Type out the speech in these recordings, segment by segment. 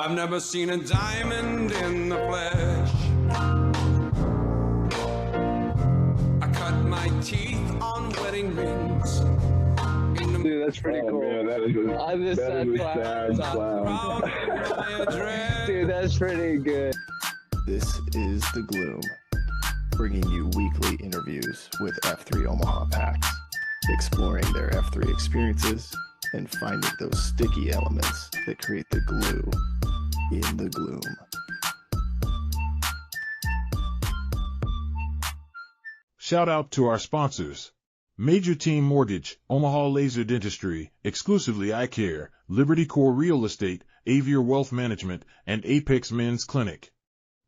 I've never seen a diamond in the flesh. I cut my teeth on wedding rings. Dude, that's pretty cool. Man, that is a sad clown. Dude, that's pretty good. This is The Gloom, bringing you weekly interviews with F3 Omaha packs, exploring their F3 experiences and finding those sticky elements that create the glue in the gloom. Shout out to our sponsors. Major Team Mortgage, Omaha Laser Dentistry, Exclusively Eye Care, Liberty Core Real Estate, Avier Wealth Management, and Apex Men's Clinic.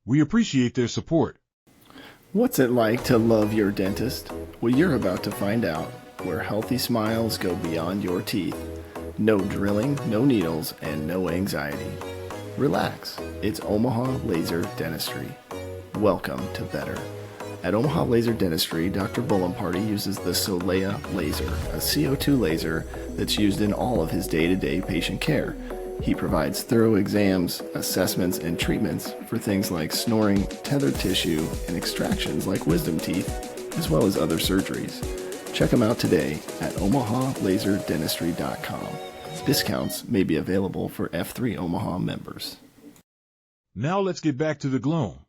We appreciate their support. What's it like to love your dentist? Well, you're about to find out, where healthy smiles go beyond your teeth. No drilling, no needles, and no anxiety. Relax, it's Omaha Laser Dentistry. Welcome to better. At Omaha Laser Dentistry, Dr. Bullenparty uses the Solea laser, a CO2 laser that's used in all of his day-to-day patient care. He provides thorough exams, assessments, and treatments for things like snoring, tethered tissue, and extractions like wisdom teeth, as well as other surgeries. Check him out today at omahalaserdentistry.com. Discounts may be available for F3 Omaha members. Now let's get back to the gloom.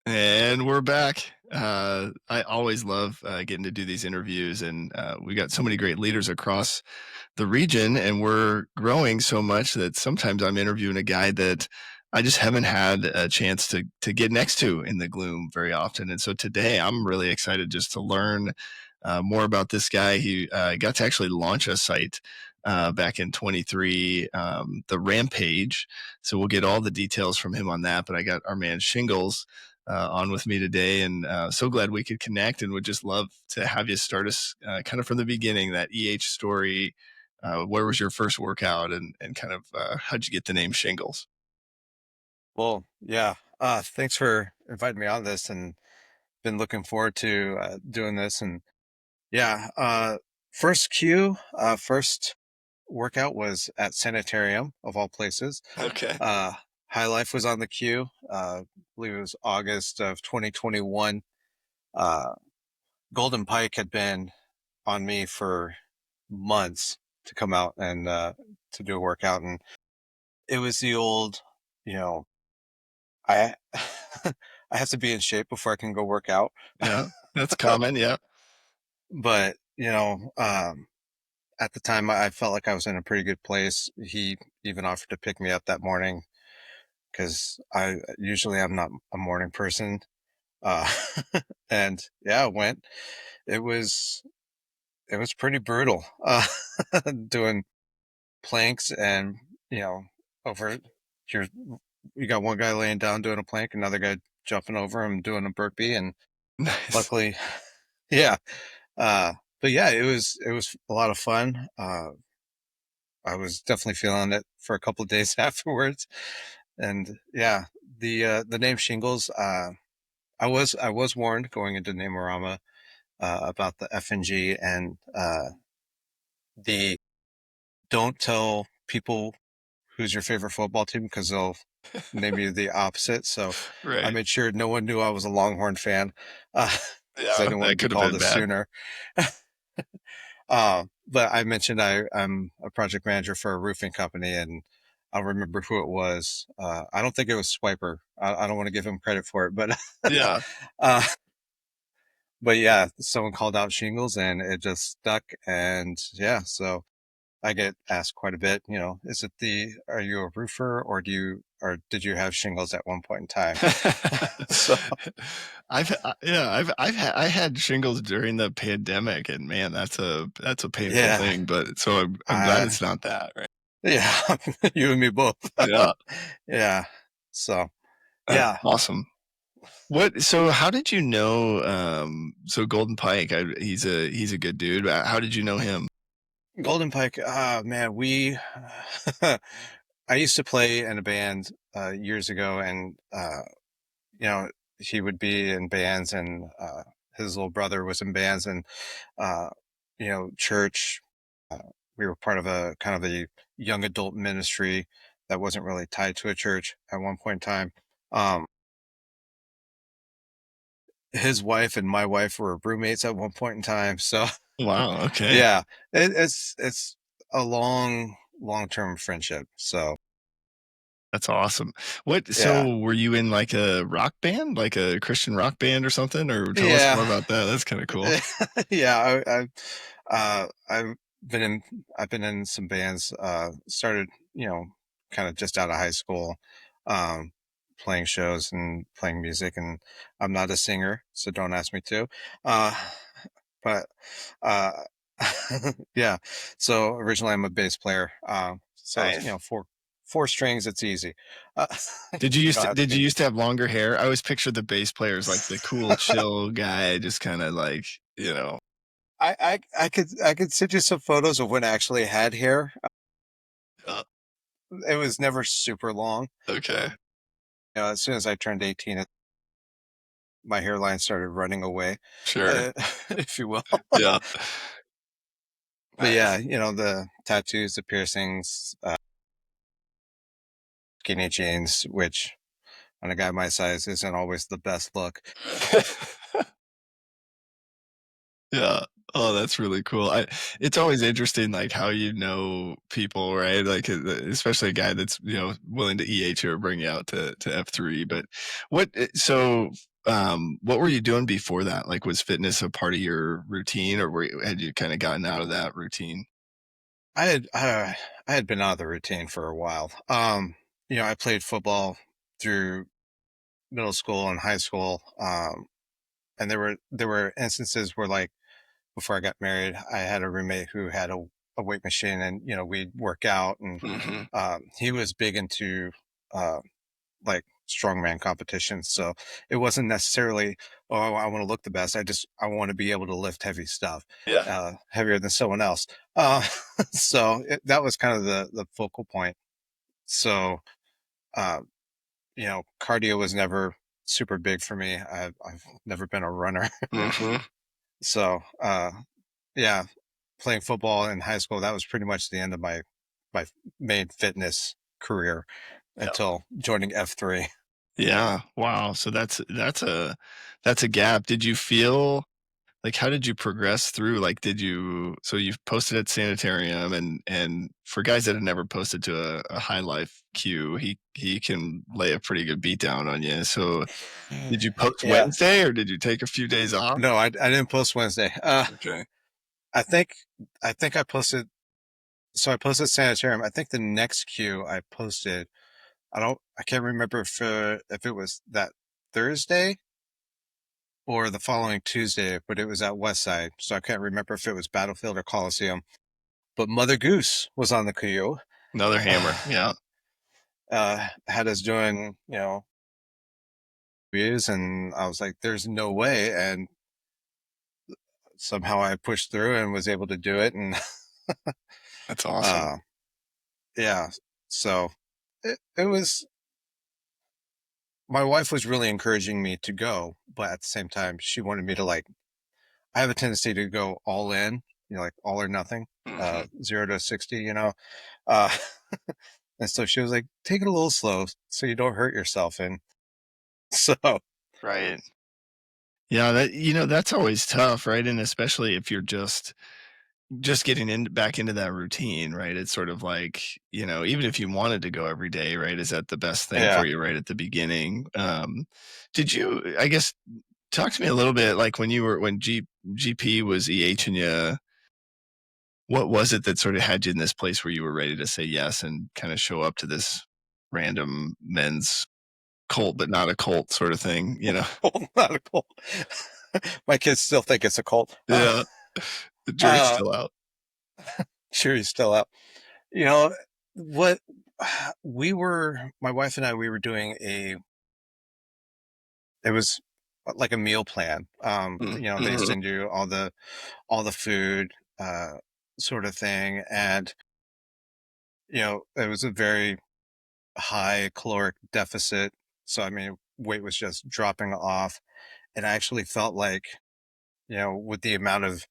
And we're back. I always love getting to do these interviews, and we got so many great leaders across the region, and we're growing so much that sometimes I'm interviewing a guy that I just haven't had a chance to get next to in the gloom very often. And so today I'm really excited just to learn more about this guy. He got to actually launch a site back in 23, the Rampage. So we'll get all the details from him on that. But I got our man Shingles on with me today, and so glad we could connect, and would just love to have you start us kind of from the beginning, that story. Where was your first workout, and kind of how'd you get the name Shingles? Well, yeah. Thanks for inviting me on this, and been looking forward to doing this. And yeah, first workout was at Sanitarium, of all places. Okay. High Life was on the queue. I believe it was August of 2021. Golden Pike had been on me for months to come out and to do a workout, and it was the old, I I have to be in shape before I can go work out. Yeah, that's common. Yeah. But at the time I felt like I was in a pretty good place. He even offered to pick me up that morning, because I'm not a morning person. And yeah, I went. It was pretty brutal, doing planks, and over you got one guy laying down doing a plank, another guy jumping over him doing a burpee, and Nice. luckily, yeah. But yeah, it was a lot of fun. I was definitely feeling it for a couple of days afterwards. And yeah, the name Shingles, I was warned going into Namorama about the FNG and the don't tell people who's your favorite football team, because they'll name you the opposite. So Right. I made sure no one knew I was a Longhorn fan. Yeah, I didn't want to be called this sooner. But I mentioned I'm a project manager for a roofing company, and I don't remember who it was. I don't think it was Swiper. I don't want to give him credit for it, but Yeah. But yeah, someone called out Shingles, and it just stuck. And yeah, so I get asked quite a bit, are you a roofer, or did you have shingles at one point in time? So I had shingles during the pandemic, and man, that's a painful thing. But so I'm glad it's not that, right? Yeah, you and me both. Yeah. Yeah. So yeah, awesome. So how did you know? So Golden Pike, he's a good dude. How did you know him? Golden Pike, man, I used to play in a band years ago, and he would be in bands, and his little brother was in bands, and church. We were part of a kind of a young adult ministry that wasn't really tied to a church at one point in time. Um, his wife and my wife were roommates at one point in time. So Wow. Okay. yeah, it's a long-term friendship. So That's awesome. What, yeah, so were you in like a rock band, like a Christian rock band or something? Or tell us yeah, more about that. That's kind of cool. yeah. I've been in I've been in some bands. Started, kind of just out of high school, um, playing shows and playing music. And I'm not a singer, so don't ask me to. Uh, but uh, yeah. So originally, I'm a bass player. So Nice. four strings, it's easy. Uh, Did you you used don't to, have to did you be. used to have longer hair? I always picture the bass player as like the cool, chill guy, just kind of like, I could send you some photos of when I actually had hair. uh, It was never super long. okay, As soon as I turned 18, my hairline started running away, sure. uh, if you will. Yeah. But yeah, Nice. the tattoos, the piercings, skinny jeans, which on a guy my size isn't always the best look. Yeah. Oh, that's really cool. It's always interesting, like how people, right? Like, especially a guy that's willing to EH or bring you out to F3. But what were you doing before that? Like, was fitness a part of your routine, or had you kind of gotten out of that routine? I had been out of the routine for a while. I played football through middle school and high school. And there were instances where, like, before I got married, I had a roommate who had a weight machine, and we'd work out. And Hmm. he was big into uh, like strongman competitions. So it wasn't necessarily, oh, I want to look the best. I want to be able to lift heavy stuff, Yeah. heavier than someone else. So that was kind of the focal point. So uh, cardio was never super big for me. I've never been a runner. Hmm. So yeah, playing football in high school, that was pretty much the end of my main fitness career Yeah. until joining F3. Yeah. Wow. So that's a gap. Did you feel like, how did you progress through? Like, so you've posted at Sanitarium, and for guys that have never posted to a high life queue, he can lay a pretty good beat down on you. So did you post Yeah. Wednesday, or did you take a few days off? No, I didn't post Wednesday. Okay. I think I posted. So I posted Sanitarium. I think the next queue I posted, I can't remember if it was that Thursday or the following Tuesday, but it was at Westside. So I can't remember if it was Battlefield or Coliseum. But Mother Goose was on the queue. Another hammer. Yeah. Had us doing, reviews, and I was like, there's no way. And somehow I pushed through and was able to do it. And That's awesome. uh, yeah, so it was, my wife was really encouraging me to go, but at the same time, she wanted me to, like, I have a tendency to go all in, like all or nothing, Hmm. 0 to 60. Uh, and so she was like, take it a little slow so you don't hurt yourself. And so, Right. Yeah, that's always tough, right? And especially if you're just getting back into that routine, right? It's sort of like, even if you wanted to go every day, right? Is that the best thing yeah. for you right at the beginning? Did you, I guess, talk to me a little bit, like when GP was EHing you, what was it that sort of had you in this place where you were ready to say yes and kind of show up to this random men's cult, but not a cult sort of thing, Not a cult. My kids still think it's a cult. Yeah, the jury's Uh, still out. sure, he's still out. You know what? My wife and I, we were doing it was like a meal plan. They Mm-hmm. send you all the food, sort of thing. And, it was a very high caloric deficit. So, I mean, weight was just dropping off. And I actually felt like, with the amount of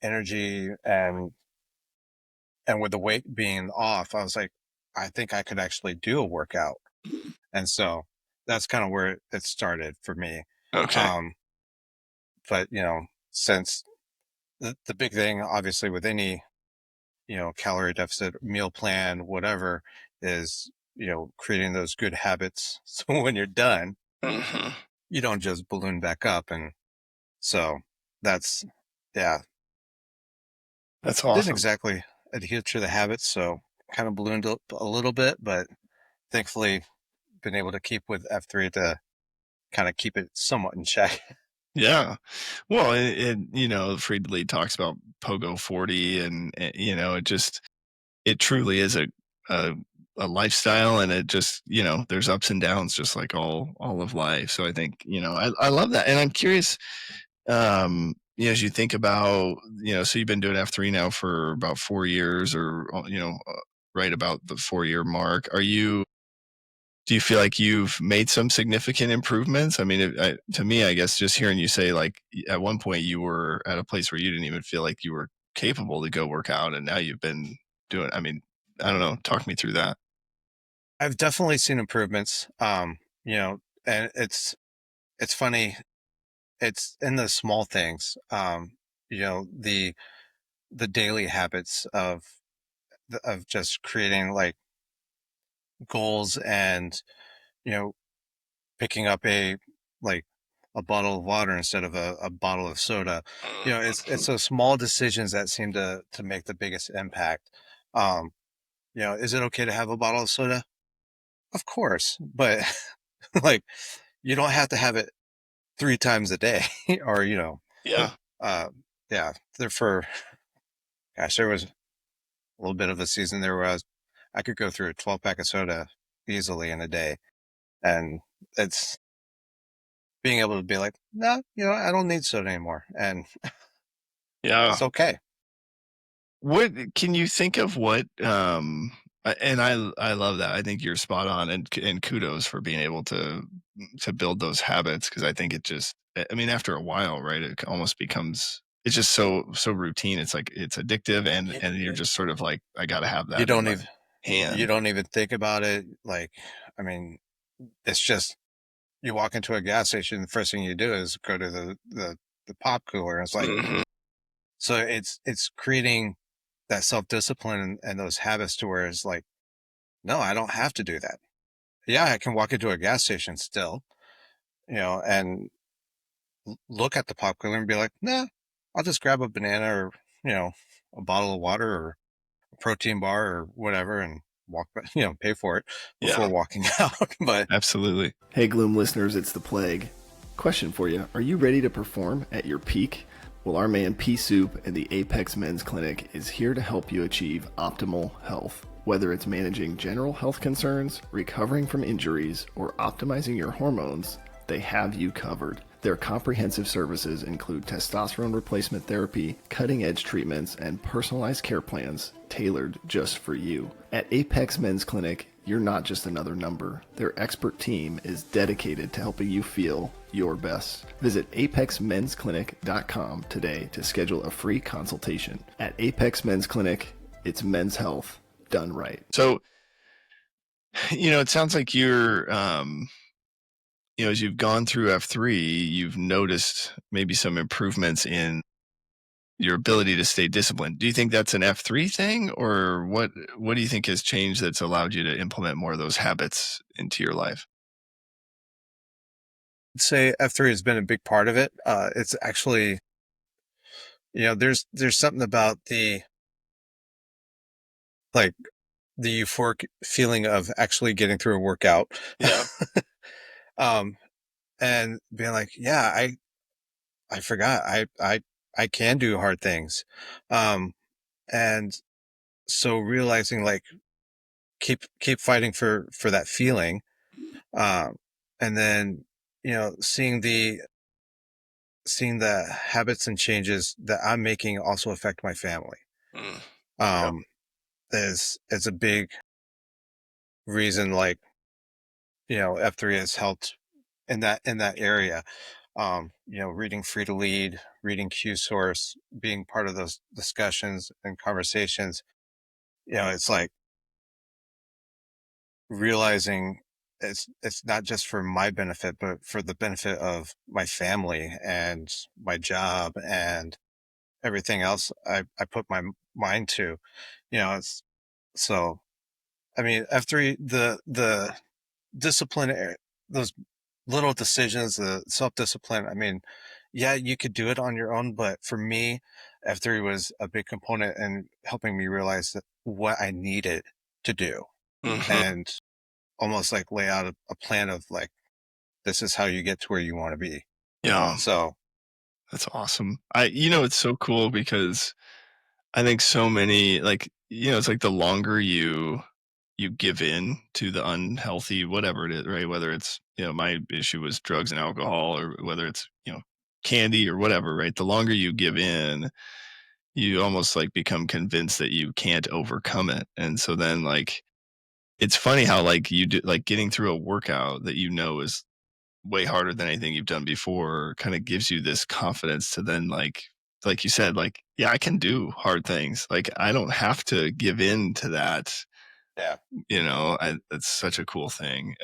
energy and with the weight being off, I was like, I think I could actually do a workout. And so that's kind of where it started for me. Okay. Um, but since the big thing, obviously, with any, calorie deficit meal plan, whatever, is, creating those good habits. So when you're done, Mhm. you don't just balloon back up. And so that's, yeah, That's didn't awesome. exactly adhere to the habits. So kind of ballooned up a little bit, but thankfully been able to keep with F3 to kind of keep it somewhat in check. Yeah. Well, Friedley talks about Pogo 40 and it truly is a a lifestyle, and it just, there's ups and downs just like all of life. So I think, I love that. And I'm curious, as you think about, so you've been doing F3 now for about 4 years or, right about the 4 year mark. Do you feel like you've made some significant improvements? I mean, to me, I guess just hearing you say, like, at one point you were at a place where you didn't even feel like you were capable to go work out, and now you've been doing, I mean, I don't know, talk me through that. I've definitely seen improvements. And it's funny. It's in the small things. The daily habits of just creating like goals and you know picking up like a bottle of water instead of a bottle of soda. It's those small decisions that seem to make the biggest impact. Um, is it okay to have a bottle of soda? Of course, but like you don't have to have it 3 times a day, or Yeah. uh, yeah. There for gosh, there was a little bit of a season there where I could go through a 12 pack of soda easily in a day, and it's being able to be like, no, I don't need soda anymore, and Yeah. it's okay. What can you think of and I love that. I think you're spot on, and kudos for being able to build those habits, because I think it just, I mean, after a while, right, it almost becomes, it's just so routine. It's like it's addictive, and you're just sort of like, I got to have You that in don't my even you hand. don't even think about it. Like, I mean, it's just you walk into a gas station, the first thing you do is go to the pop cooler. And it's like, Mhm. so it's creating that self discipline and those habits to where it's like, no, I don't have to do that. Yeah, I can walk into a gas station still, and look at the pop cooler and be like, nah, I'll just grab a banana or you know a bottle of water or a protein bar or whatever and walk back, pay for it before Yeah, walking out. But absolutely. Hey, Gloom listeners, it's the Plague. Question for you. Are you ready to perform at your peak? Well, our man Pea Soup and the Apex Men's Clinic is here to help you achieve optimal health. Whether it's managing general health concerns, recovering from injuries, or optimizing your hormones, they have you covered. Their comprehensive services include testosterone replacement therapy, cutting-edge treatments, and personalized care plans tailored just for you. At Apex Men's Clinic, you're not just another number. Their expert team is dedicated to helping you feel your best. Visit apexmensclinic.com today to schedule a free consultation. At Apex Men's Clinic, it's men's health done right. So, it sounds like as you've gone through F3, you've noticed maybe some improvements in your ability to stay disciplined. Do you think that's an F3 thing, or what do you think has changed that's allowed you to implement more of those habits into your life? I'd say F3 has been a big part of it. It's actually, there's something about like the euphoric feeling of actually getting through a workout. Yeah. um, and being like, yeah, I forgot I can do hard things. Um, and so realizing like keep fighting for that feeling. Um, and then, seeing the habits and changes that I'm making also affect my family. Mm. Yep. Um, is a big reason, like, F3 has helped in that area. Reading Free to Lead, reading Q Source, being part of those discussions and conversations. It's like realizing it's not just for my benefit, but for the benefit of my family and my job and everything else I put my mind to, it's so, I mean, the discipline, those little decisions, the self-discipline, I mean, yeah, you could do it on your own, but for me, F3 was a big component in helping me realize that what I needed to do and almost like lay out a plan of like, this is how you get to where you want to be. Yeah, So, that's awesome. It's so cool because I think so many, like, it's like the longer you give in to the unhealthy, whatever it is, right? Whether it's, my issue was drugs and alcohol, or whether it's, candy or whatever, right? The longer you give in, you almost like become convinced that you can't overcome it. And so then, like, it's funny how, like, you do, like, getting through a workout that is way harder than anything you've done before kind of gives you this confidence to then, like you said, like, yeah, I can do hard things. Like, I don't have to give in to that. yeah. That's such a cool thing.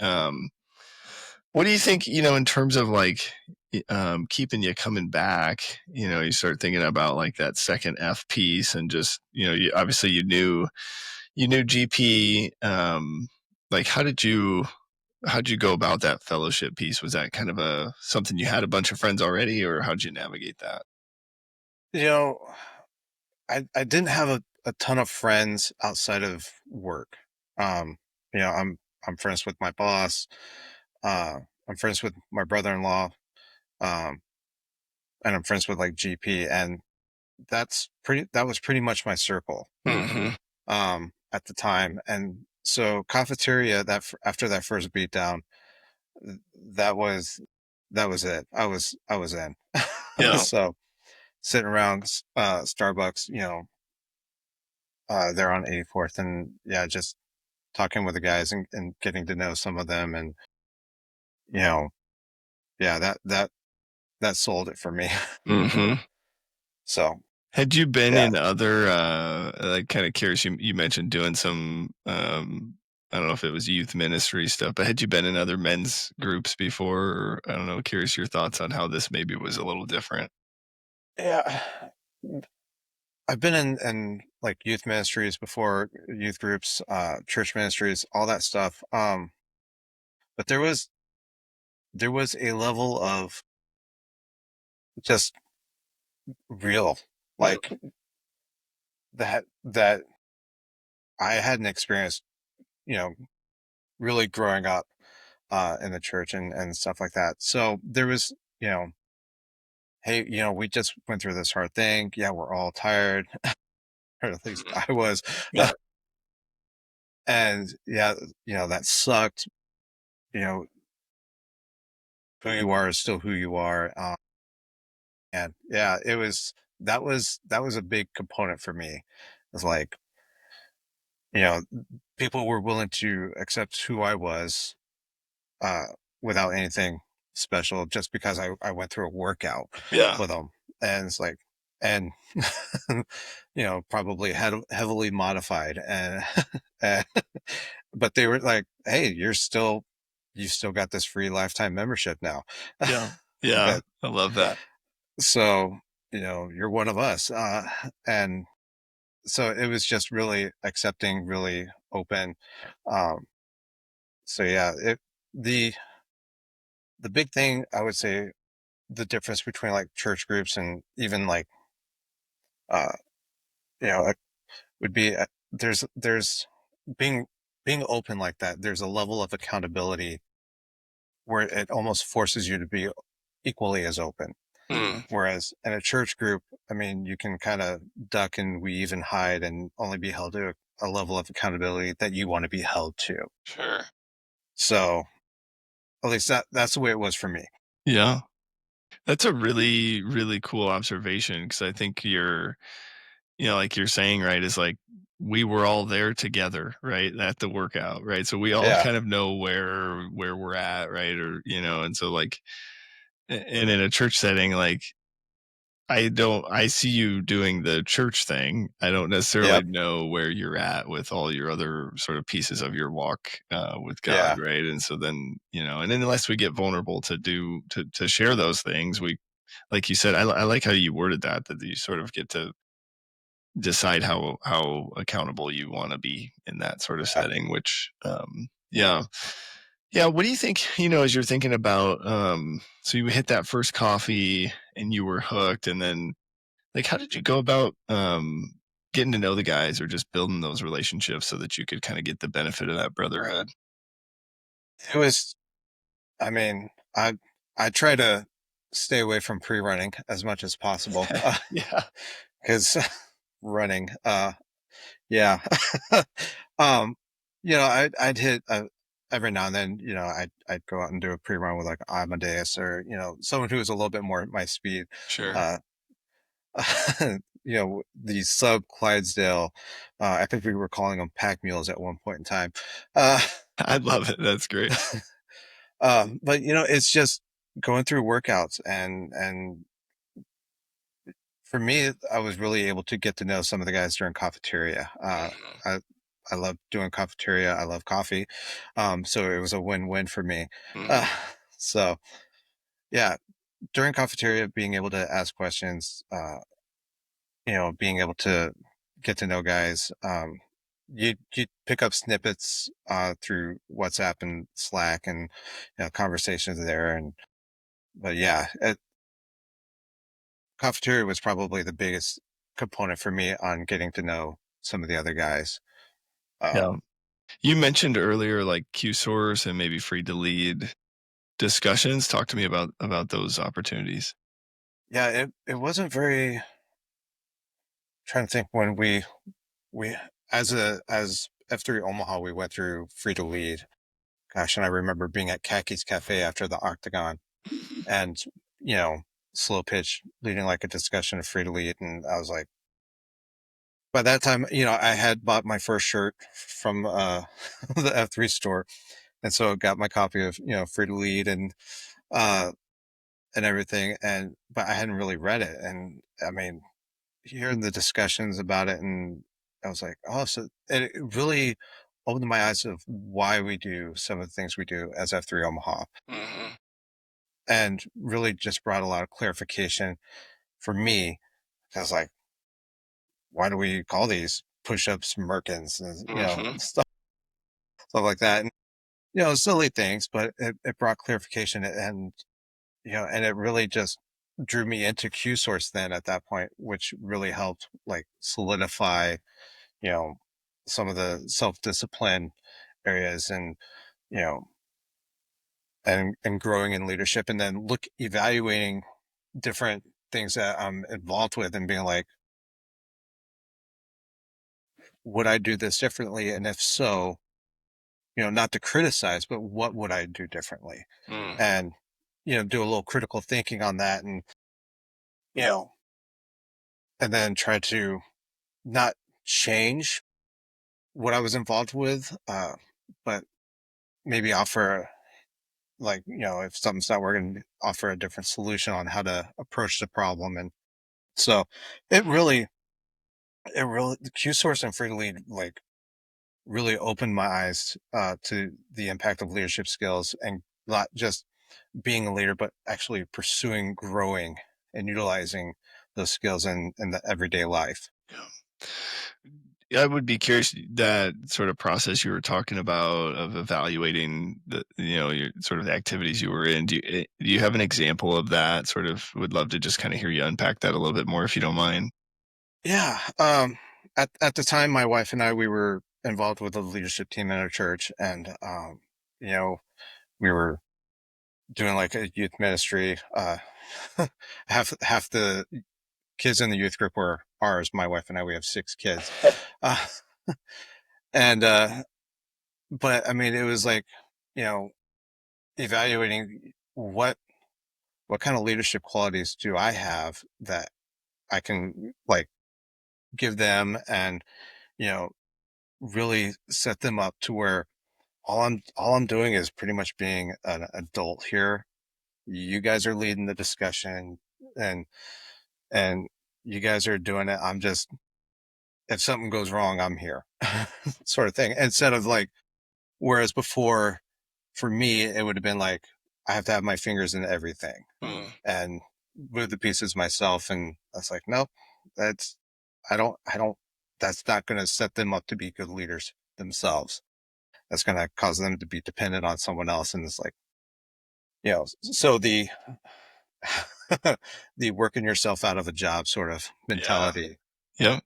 What do you think, in terms of like, keeping you coming back, you start thinking about like that second F piece, and just, obviously you knew GP, like, how'd you go about that fellowship piece? Was that kind of something you had a bunch of friends already, or how'd you navigate that? I didn't have a ton of friends outside of work. Um, I'm friends with my boss. I'm friends with my brother-in-law. Um, and I'm friends with like GP, and that was pretty much my circle, at the time. And so cafeteria, after that first beatdown, that was, that was it. I was in. Yeah. So sitting around, Starbucks, there on 84th, and yeah, just talking with the guys and getting to know some of them. And, you know, yeah, that sold it for me. So, Had you been yeah. in other, like, kind of curious, you mentioned doing some, I don't know if it was youth ministry stuff, but had you been in other men's groups before? Or, I don't know, curious your thoughts on how this maybe was a little different. Yeah. I've been in like youth ministries before, youth groups, church ministries, all that stuff. But there was a level of just real, like, that I hadn't experienced, you know, really growing up, in the church and stuff like that. So there was, you know, hey, we just went through this hard thing. Yeah, we're all tired, or at least I was. Yeah. And yeah, that sucked. You know, who you are is still who you are. And yeah, that was a big component for me. It's like, you know, people were willing to accept who I was, uh, without anything special, just because I went through a workout Yeah. with them. And it's like, and, probably had heavily modified, and, and but they were like, hey, you still got this free lifetime membership now. Yeah. Yeah. But I love that. so, you're one of us. And so it was just really accepting, really open. Um, so yeah, the, the big thing, I would say, the difference between like church groups and even like, uh, would be, there's being open like that. There's a level of accountability where it almost forces you to be equally as open. Mm, Whereas in a church group, I mean, you can kind of duck and weave and hide and only be held to a level of accountability that you want to be held to. sure. So at least that's the way it was for me. Yeah. That's a really, really cool observation, because I think like you're saying, right, is like, we were all there together, right, at the workout, right? So we all Yeah. kind of know where we're at, right? Or, and so, like, and in a church setting, like, I see you doing the church thing. I don't necessarily know where you're at with all your other sort of pieces of your walk with God, right? And so then, and then unless we get vulnerable to share those things, we, like you said, I like how you worded that you sort of get to decide how accountable you want to be in that sort of setting, which, yeah. What do you think, as you're thinking about, so you hit that first coffee and you were hooked, and then, like, how did you go about getting to know the guys or just building those relationships so that you could kind of get the benefit of that brotherhood? It was, I mean, I try to stay away from pre-running as much as possible. Yeah. Because running, yeah. I'd hit every now and then, I'd go out and do a pre-run with like Amadeus or, someone who was a little bit more at my speed. Sure. Uh, the sub Clydesdale, I think we were calling them pack mules at one point in time. I love it. That's great. But it's just going through workouts and for me, I was really able to get to know some of the guys during cafeteria. I love doing cafeteria. I love coffee. So it was a win-win for me. So yeah, during cafeteria, being able to ask questions, being able to get to know guys, you pick up snippets through WhatsApp and Slack and conversations there. But yeah, cafeteria was probably the biggest component for me on getting to know some of the other guys. Yeah. You mentioned earlier like Q source and maybe free to lead discussions. Talk to me about those opportunities. Yeah, it wasn't very, trying to think when we as F3 Omaha we went through free to lead. Gosh, and I remember being at Kaki's Cafe after the Octagon and slow pitch leading like a discussion of free to lead, and I was like, by that time, I had bought my first shirt from the F3 store, and so I got my copy of free to lead uh and everything, but I hadn't really read it, and I mean, hearing the discussions about it, and I was like, oh, so and it really opened my eyes of why we do some of the things we do as F3 Omaha, and really just brought a lot of clarification for me. I was like, why do we call these push-ups merkins and stuff like that, and silly things, but it brought clarification, and and it really just drew me into Q source then at that point, which really helped like solidify you know, some of the self-discipline areas, and, you know, and growing in leadership, and then evaluating different things that I'm involved with and being like, would I do this differently? And if so, not to criticize, but what would I do differently? And, do a little critical thinking on that, and, you know, and then try to not change what I was involved with, but maybe offer, like, if something's not working, offer a different solution on how to approach the problem. And so it really, the Q source and free to lead, like, really opened my eyes to the impact of leadership skills, and not just being a leader, but actually pursuing, growing, and utilizing those skills in the everyday life. I would be curious that sort of process you were talking about of evaluating your sort of the activities you were in. Do you have an example of that? Sort of would love to just kind of hear you unpack that a little bit more, if you don't mind. Yeah. At the time, my wife and I, we were involved with a leadership team in our church, and, you know, we were doing like a youth ministry. Half the kids in the youth group were ours. My wife and I, we have 6 kids. Uh, and, but I mean, it was like, you know, evaluating what kind of leadership qualities do I have that I can like give them, and, you know, really set them up to where all I'm doing is pretty much being an adult here. You guys are leading the discussion, and and you guys are doing it. I'm just, if something goes wrong, I'm here sort of thing. Instead of like, whereas before for me, it would have been like, I have to have my fingers in everything and move the pieces myself. And I was like, nope, that's, I don't, that's not going to set them up to be good leaders themselves. That's going to cause them to be dependent on someone else. And it's like, so the, the working yourself out of a job sort of mentality. Yep.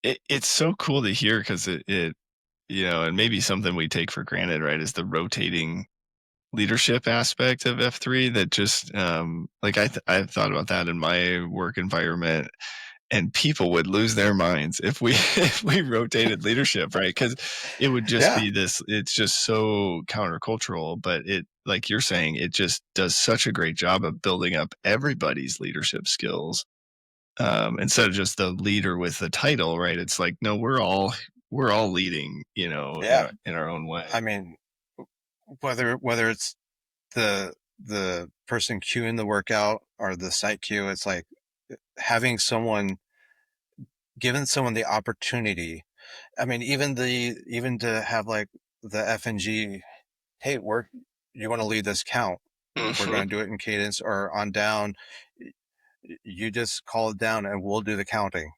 It's so cool to hear because it, and maybe something we take for granted, right, is the rotating leadership aspect of F3 that just, like I've thought about that in my work environment, and people would lose their minds if we if we rotated leadership, right? Because it would just be this, it's just so countercultural, but it, like you're saying, it just does such a great job of building up everybody's leadership skills. Instead of just the leader with the title, right? It's like, no, we're all leading, in our own way. I mean, whether it's the person queuing the workout or the site queue, it's like giving someone the opportunity. I mean, even to have like the FNG, hey, you want to lead this count? We're going to do it in cadence or on down. You just call it down and we'll do the counting,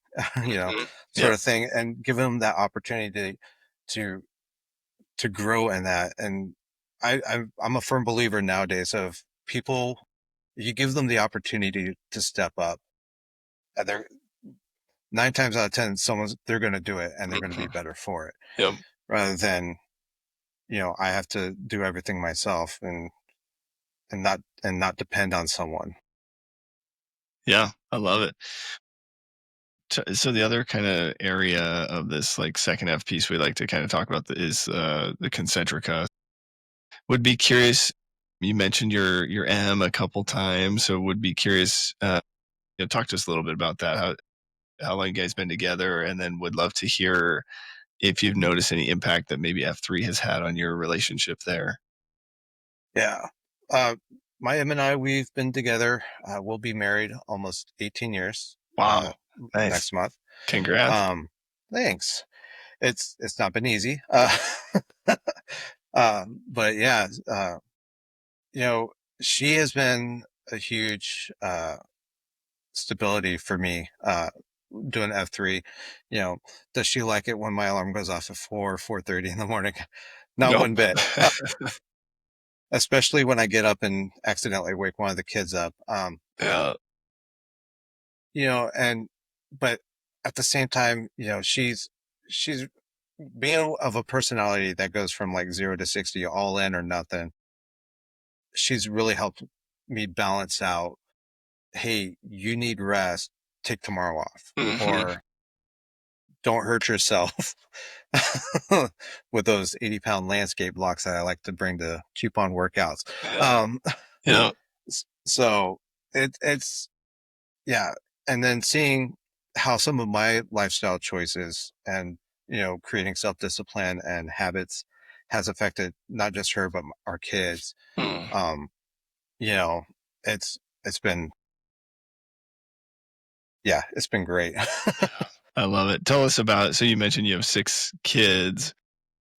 sort of thing, and give them that opportunity to grow in that. And I'm a firm believer nowadays of people, you give them the opportunity to step up, and they're 9 times out of 10, they're going to do it and they're going to be better for it. Yep. Rather than, I have to do everything myself and not depend on someone. Yeah, I love it. So the other kind of area of this like second F piece we like to kind of talk about is the concentrica. Would be curious. You mentioned your M a couple times, so would be curious. Talk to us a little bit about that. How long you guys been together, and then would love to hear if you've noticed any impact that maybe F3 has had on your relationship there. Yeah. My M and I, we've been together. We'll be married almost 18 years. Wow. Nice. Next month. Congrats. Thanks. It's not been easy. But yeah, she has been a huge, stability for me, doing F3. Does she like it when my alarm goes off at 4:30 in the morning? Not one bit. Especially when I get up and accidentally wake one of the kids up. But at the same time, she's being of a personality that goes from like 0 to 60, all in or nothing. She's really helped me balance out, hey, you need rest, take tomorrow off, or don't hurt yourself with those 80-pound landscape blocks that I like to bring to coupon workouts. So it's, yeah. And then seeing how some of my lifestyle choices and, creating self-discipline and habits has affected not just her, but our kids. It's been, it's been great. I love it. Tell us about it. So you mentioned you have 6 kids,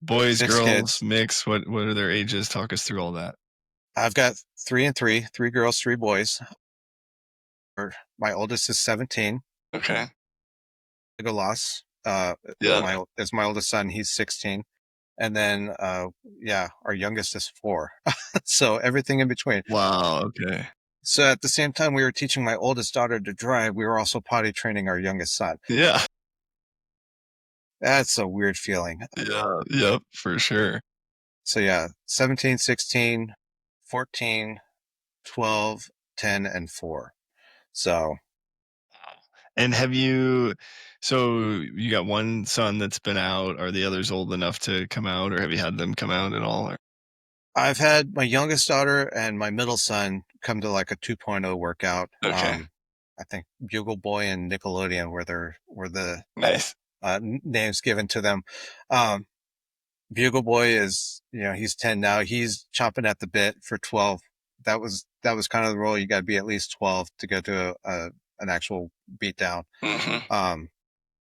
boys, girls, mix. What are their ages? Talk us through all that. I've got 3 and 3 girls, 3 boys. My oldest is 17. Okay. Nicholas, is my oldest son. He's 16. And then, our youngest is 4. So everything in between. Wow. Okay. So at the same time we were teaching my oldest daughter to drive, we were also potty training our youngest son. Yeah. That's a weird feeling. Yeah. Yep. For sure. So 17, 16, 14, 12, 10, and 4. So. And so you got one son that's been out. Are the others old enough to come out, or have you had them come out at all? Or? I've had my youngest daughter and my middle son come to like a 2.0 workout. Okay. I think Bugle Boy and Nickelodeon were the nice names given to them. Bugle Boy is, he's 10 now. He's chomping at the bit for 12. That was kind of the rule. You got to be at least 12 to go to a an actual beat down. Mhm.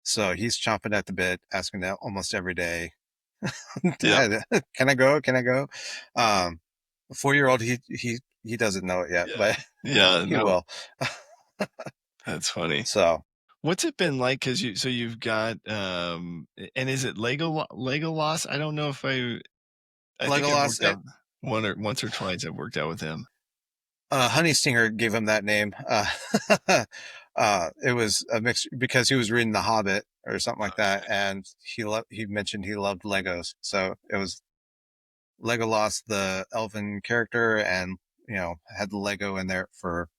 So he's chomping at the bit, asking that almost every day. Yeah. Dad, can I go? Can I go? Um, 4-year-old, he doesn't know it yet, Yeah. but Yeah, he no, will. that's funny. So What's it been like? Because you've got, and is it Legolas? I don't know if I think I've Legolas, worked out once or twice I've worked out with him. Honey Stinger gave him that name. It was a mix because he was reading The Hobbit or something like that, Okay. and he mentioned he loved Legos, so it was Legolas, the elven character, and had the Lego in there for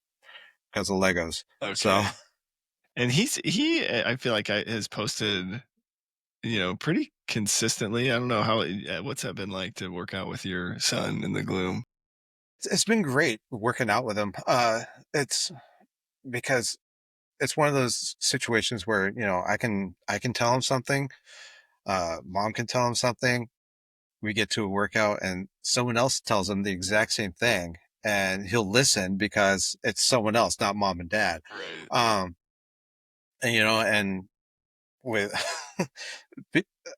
because of Legos. So Okay. And I feel like has posted, pretty consistently. I don't know what's that been like to work out with your son in the gloom? it's been great working out with him. It's because it's one of those situations where I can tell him something, mom can tell him something. We get to a workout and someone else tells him the exact same thing, and he'll listen because it's someone else, not mom and dad. Right. Um, and with,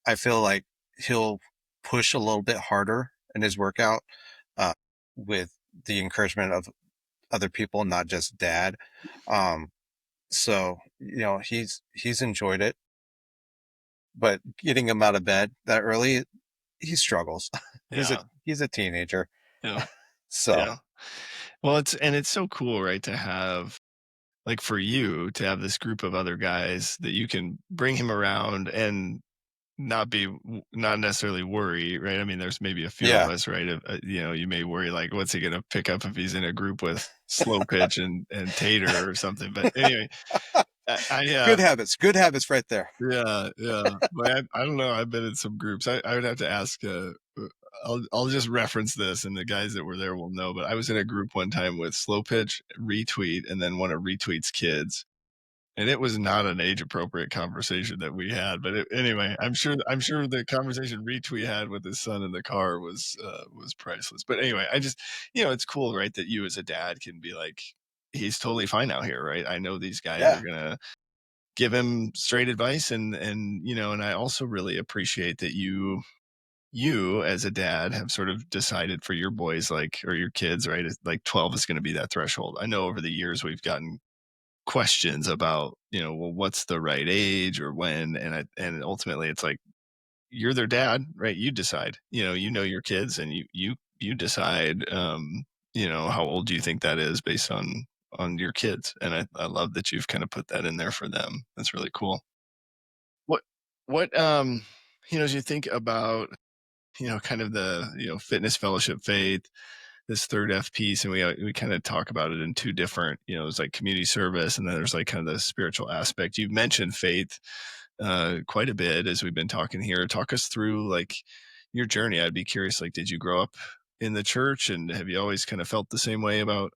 I feel like he'll push a little bit harder in his workout, uh, with the encouragement of other people, not just dad. Um, so, he's enjoyed it, but getting him out of bed that early, he struggles. He's a, Yeah. he's a teenager. Yeah. So Yeah. Well, it's so cool, right, to have, like, for you to have this group of other guys that you can bring him around and not necessarily worry, right? I mean, there's maybe a few of yeah, us, right? You may worry like, what's he gonna pick up if he's in a group with Slow Pitch and Tater or something. But anyway, good habits right there. yeah, yeah. But I don't know. I've been in some groups. I would have to ask. I'll just reference this, and the guys that were there will know. But I was in a group one time with Slow Pitch, Retweet, and then one of Retweet's kids, and it was not an age appropriate conversation that we had. But anyway, I'm sure the conversation Retweet had with his son in the car was priceless. But anyway, I just it's cool, right? That you as a dad can be like, he's totally fine out here, right? I know these guys are Yeah, gonna give him straight advice, and I also really appreciate that you as a dad have sort of decided for your boys, like, or your kids, right? Like 12 is going to be that threshold. I know over the years we've gotten questions about, well, what's the right age or when, and ultimately it's like, you're their dad, right? You decide, your kids, and you decide, how old do you think that is based on your kids. And I love that you've kind of put that in there for them. That's really cool. What what as you think about, kind of the, fitness, fellowship, faith, this third F piece, and we kind of talk about it in two different, it's like community service, and then there's like kind of the spiritual aspect. You've mentioned faith quite a bit as we've been talking here. Talk us through like your journey. I'd be curious, like, did you grow up in the church, and have you always kind of felt the same way about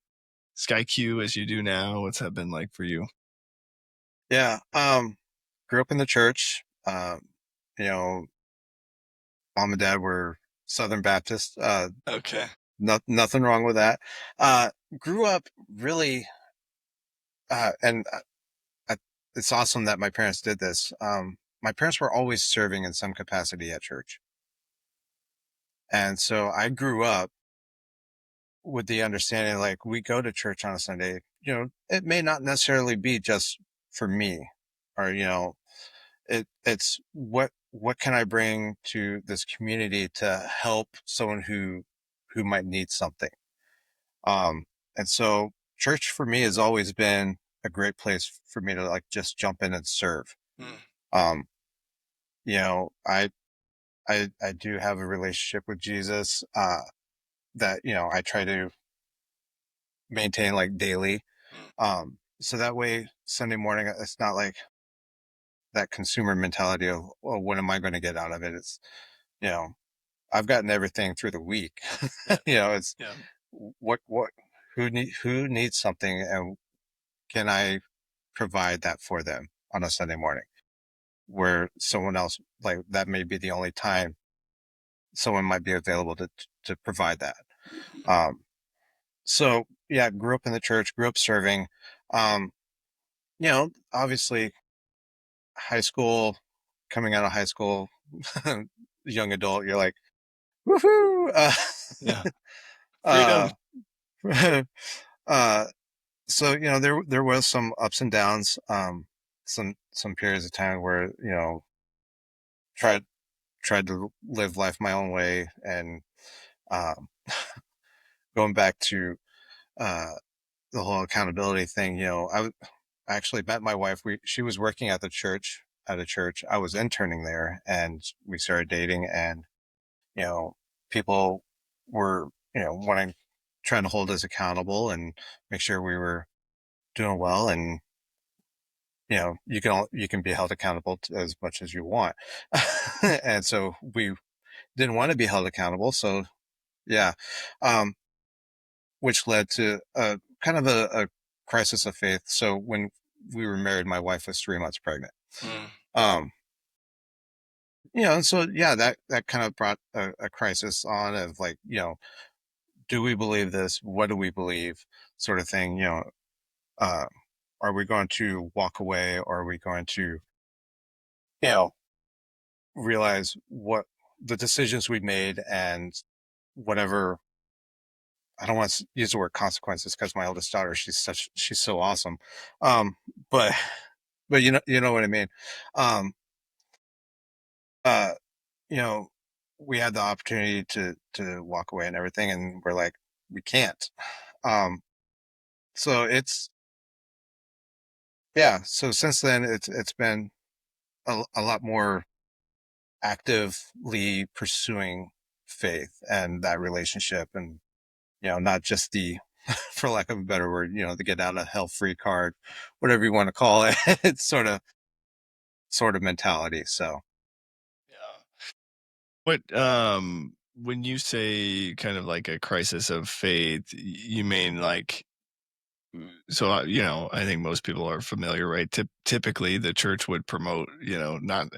SkyQ as you do now? What's that been like for you? yeah. Grew up in the church. You know, mom and dad were Southern Baptist. Okay. Nothing wrong with that. Grew up really, and I, it's awesome that my parents did this. My parents were always serving in some capacity at church. And so I grew up with the understanding, like, we go to church on a Sunday, it may not necessarily be just for me, or, it's what can I bring to this community to help someone who might need something. Um, and so church for me has always been a great place for me to, like, just jump in and serve. Mm. Um, I do have a relationship with Jesus, that, I try to maintain, like, daily. So that way Sunday morning, it's not like that consumer mentality of, well, what am I going to get out of it? It's, you know, I've gotten everything through the week. Yeah. It's Yeah. what, who needs something, and can I provide that for them on a Sunday morning, where someone else, like, that may be the only time someone might be available to provide that. Um, so yeah, grew up in the church, grew up serving. Um, obviously high school, coming out of high school, young adult, you're like, woohoo! Yeah. uh, Freedom. uh, so there was some ups and downs, some periods of time where tried tried to live life my own way, and um, going back to uh, the whole accountability thing. I actually met my wife. She was working at a church. I was interning there, and we started dating. And you know, people were wanting, trying to hold us accountable and make sure we were doing well. And you can be held accountable as much as you want. And so we didn't want to be held accountable. So yeah, um, which led to a kind of a crisis of faith. So when we were married, my wife was 3 months pregnant. Mm. Um, and so yeah, that kind of brought a crisis on of like, do we believe this? What do we believe? Sort of thing. Uh, are we going to walk away, or are we going to, you know, realize what the decisions we made and whatever. I don't want to use the word consequences because my oldest daughter, she's so awesome. Um, but you know what I mean. Um, uh, you know, we had the opportunity to walk away and everything, and we're like, we can't. Um, so it's yeah. So since then, it's been a lot more actively pursuing faith and that relationship, and not just the, for lack of a better word, the get out of hell free card, whatever you want to call it. It's sort of mentality. So Yeah. What when you say kind of like a crisis of faith, you mean like so I think most people are familiar, right? Typically the church would promote, not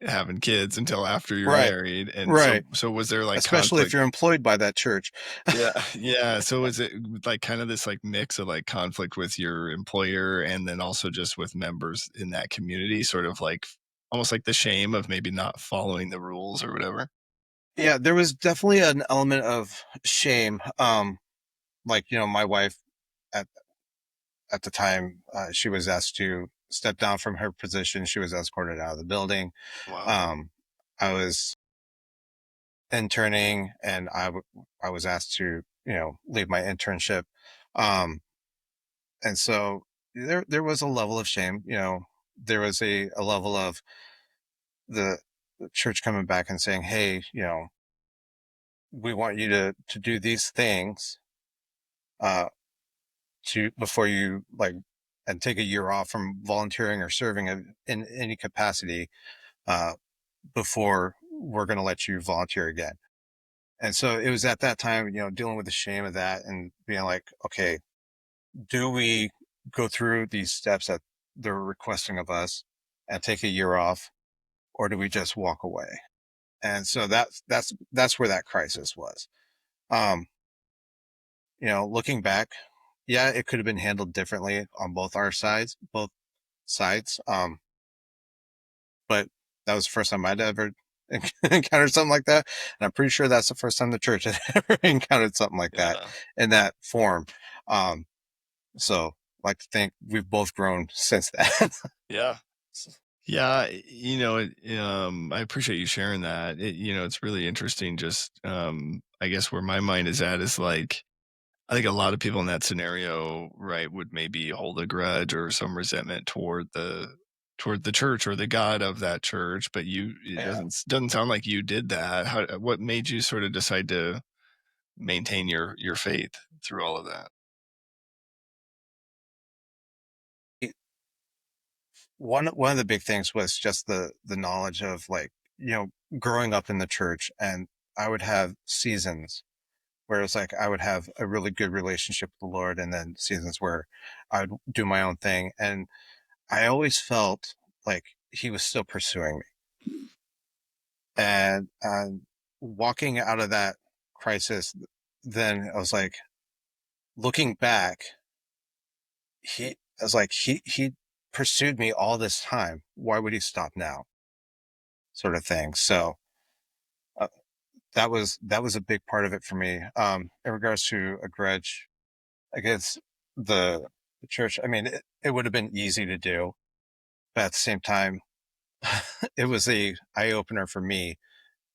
having kids until after you're right, married. And so right. so was there like Especially if conflict? you're employed by that church. Yeah, yeah. So is it like kind of this like mix of like conflict with your employer and then also just with members in that community, sort of like almost like the shame of maybe not following the rules or whatever? Yeah, there was definitely an element of shame. Like, my wife at at the time, she was asked to step down from her position. She was escorted out of the building. Wow. Um, I was interning, and I was asked to, leave my internship. Um, and so there was a level of shame. There was a level of the church coming back and saying, hey, we want you to do these things, uh, to before you like, and take a year off from volunteering or serving in any capacity, uh, before we're going to let you volunteer again. And so it was at that time, dealing with the shame of that and being like, okay, do we go through these steps that they're requesting of us and take a year off, or do we just walk away? And so that's where that crisis was. Um, looking back, yeah, it could have been handled differently on both sides. But that was the first time I'd ever encountered something like that. And I'm pretty sure that's the first time the church had ever encountered something like that Yeah. in that form. Um, so I like to think we've both grown since then. Yeah. Yeah, I appreciate you sharing that. It's really interesting. Just, I guess where my mind is at is like, I think a lot of people in that scenario, right, would maybe hold a grudge or some resentment toward the church or the God of that church. But it Yeah. doesn't sound like you did that. What made you sort of decide to maintain your faith through all of that? One of the big things was just the knowledge of like, growing up in the church, and I would have seasons where it's like I would have a really good relationship with the Lord, and then seasons where I would do my own thing. And I always felt like he was still pursuing me. And walking out of that crisis, then I was looking back, he, I was like, he pursued me all this time. Why would he stop now? Sort of thing. So uh, that was a big part of it for me. In regards to a grudge against the church, I mean, it would have been easy to do, but at the same time, it was a eye opener for me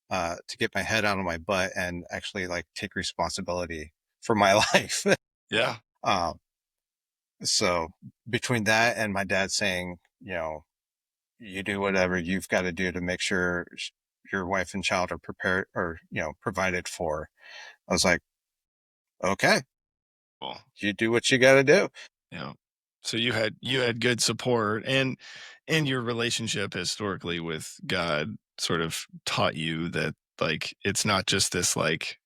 to get my head out of my butt and actually like take responsibility for my life. Yeah. um, so between that and my dad saying, you know, you do whatever you've got to do to make sure your wife and child are prepared or, you know, provided for, I was like, okay, Cool. you do what you got to do. Yeah. So you had good support, and your relationship historically with God sort of taught you that, like, it's not just this, like,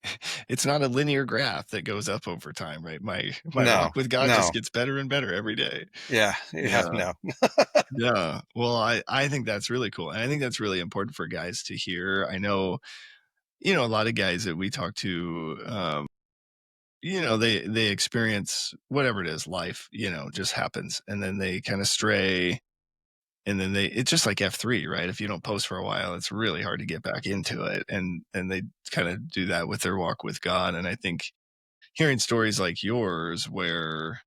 it's not a linear graph that goes up over time, right? My No, walk with God just no. gets better and better every day. Yeah. Yeah. Yeah. No. Yeah. Well, I think that's really cool. And I think that's really important for guys to hear. I know, a lot of guys that we talk to, they experience whatever it is, life, just happens. And then they kind of stray. And then it's just like F3, right? If you don't post for a while, it's really hard to get back into it. And they kind of do that with their walk with God. And I think hearing stories like yours where,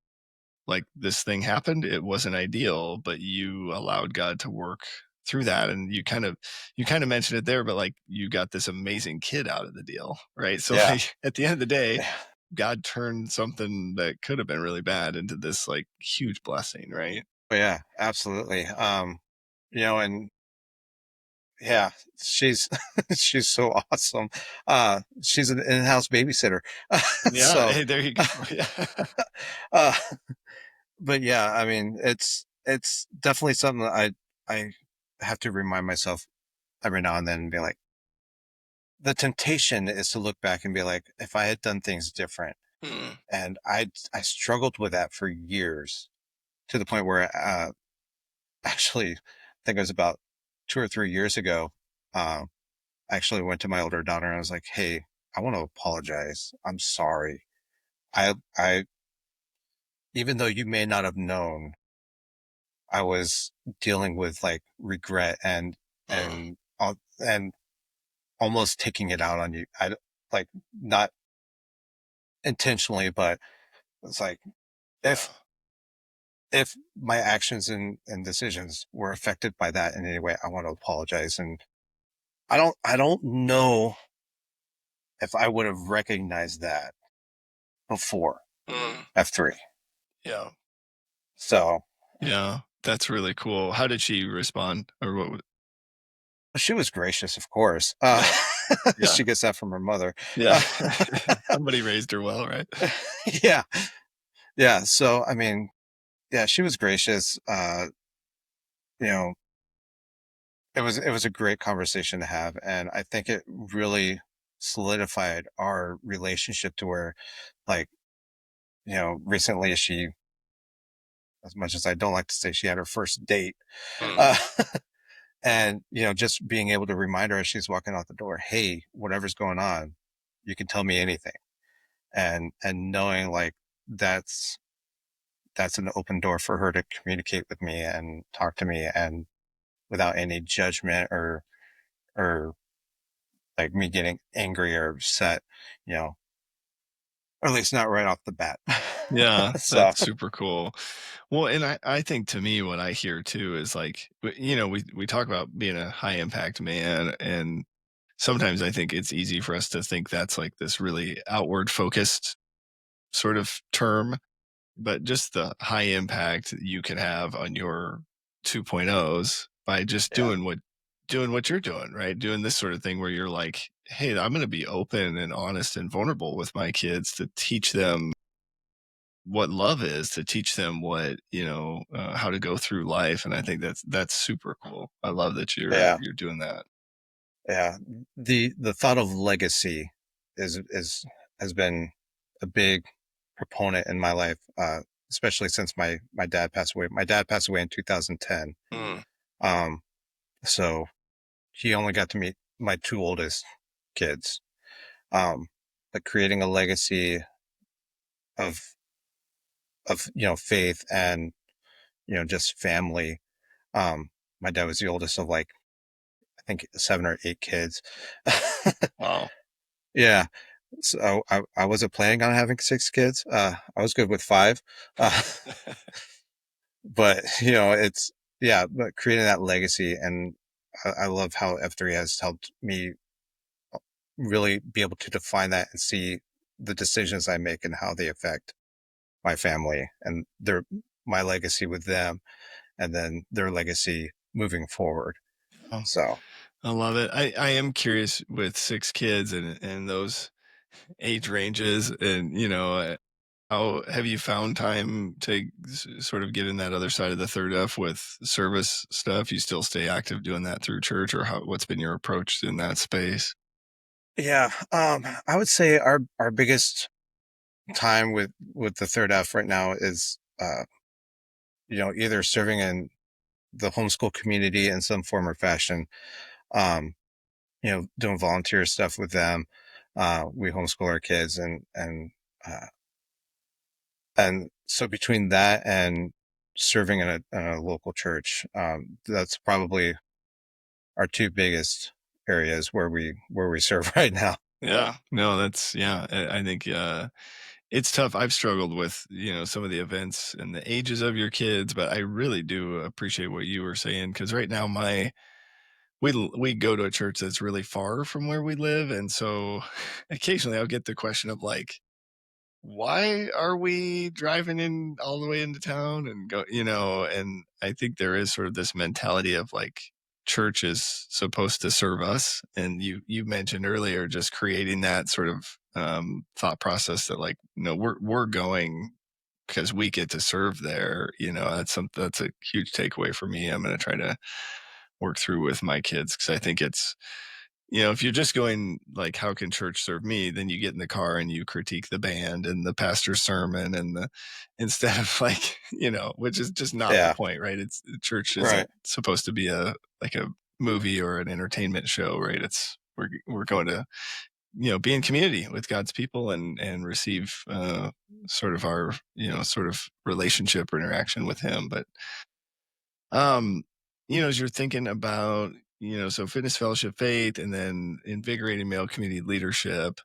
like, this thing happened, it wasn't ideal, but you allowed God to work through that. And you kind of mentioned it there, but, like, you got this amazing kid out of the deal, right? So Yeah. like, at the end of the day, Yeah. God turned something that could have been really bad into this, like, huge blessing, right? But yeah, absolutely. And yeah, she's she's so awesome. She's an in-house babysitter. Yeah. So Hey, there you go. Yeah. uh but yeah, I mean, it's definitely something that I have to remind myself every now and then and be like, the temptation is to look back and be like, if I had done things different. Mm. And I struggled with that for years, to the point where actually, I think it was about 2 or 3 years ago. I actually went to my older daughter and I was like, "Hey, I want to apologize. I'm sorry. I even though you may not have known, I was dealing with like regret Mm. and almost taking it out on you. Like, not intentionally, but it's like, Yeah. if my actions and decisions were affected by that in any way, I want to apologize. And I don't know if I would have recognized that before Mm. F3. Yeah. So Yeah. That's really cool. How did she respond? Or what? she was gracious, of course. Yeah. Yeah. She gets that from her mother. Yeah. Somebody raised her well, right? Yeah. Yeah. So, I mean, yeah, she was gracious. You know, it was a great conversation to have. And I think it really solidified our relationship to where, like, recently as much as I don't like to say, she had her first date. Mm. Uh, and, just being able to remind her as she's walking out the door, hey, whatever's going on, you can tell me anything. And knowing like that's an open door for her to communicate with me and talk to me, and without any judgment or like me getting angry or upset, you know, or at least not right off the bat. Yeah, So that's super cool. Well, and I think, to me, what I hear too is, like, we talk about being a high impact man, and sometimes I think it's easy for us to think that's like this really outward focused sort of term, but just the high impact you can have on your 2.0s by just yeah, doing what you're doing, right? Doing this sort of thing where you're like, hey, I'm going to be open and honest and vulnerable with my kids to teach them what love is, to teach them what, how to go through life. And I think that's super cool. I love that yeah, you're doing that. yeah. The thought of legacy is has been a big proponent in my life, especially since my dad passed away. My dad passed away in 2010. Mm. Um, so he only got to meet my two oldest kids. But creating a legacy of faith and just family. My dad was the oldest of like, I think 7 or 8 kids. Wow. Yeah. So I wasn't planning on having 6 kids. I was good with 5. Uh, but but creating that legacy, and I love how F3 has helped me really be able to define that and see the decisions I make and how they affect my family and my legacy with them, and then their legacy moving forward. Oh, So I love it. I am curious with 6 kids and those age ranges, and how have you found time to sort of get in that other side of the third F with service stuff? You still stay active doing that through church, or what's been your approach in that space? yeah, I would say our biggest time with the third F right now is either serving in the homeschool community in some form or fashion, um, doing volunteer stuff with them. We homeschool our kids, uh, and so between that and serving in a local church, that's probably our 2 biggest areas where we serve right now. Yeah, no, that's yeah. I think it's tough. I've struggled with some of the events and the ages of your kids, but I really do appreciate what you were saying, because right now we go to a church that's really far from where we live, and so occasionally I'll get the question of like, why are we driving in all the way into town and and I think there is sort of this mentality of like, church is supposed to serve us, and you mentioned earlier just creating that sort of thought process that like, no, we're going because we get to serve there. That's a huge takeaway for me. I'm going to try to work through with my kids, because I think it's, if you're just going like, how can church serve me? Then you get in the car and you critique the band and the pastor's sermon instead of like, which is just not the Yeah, point, right? It's church isn't right. supposed to be like a movie or an entertainment show, right? We're going to, be in community with God's people and receive sort of our, sort of relationship or interaction with him. But um, as you're thinking about, so fitness, fellowship, faith, and then invigorating male community leadership,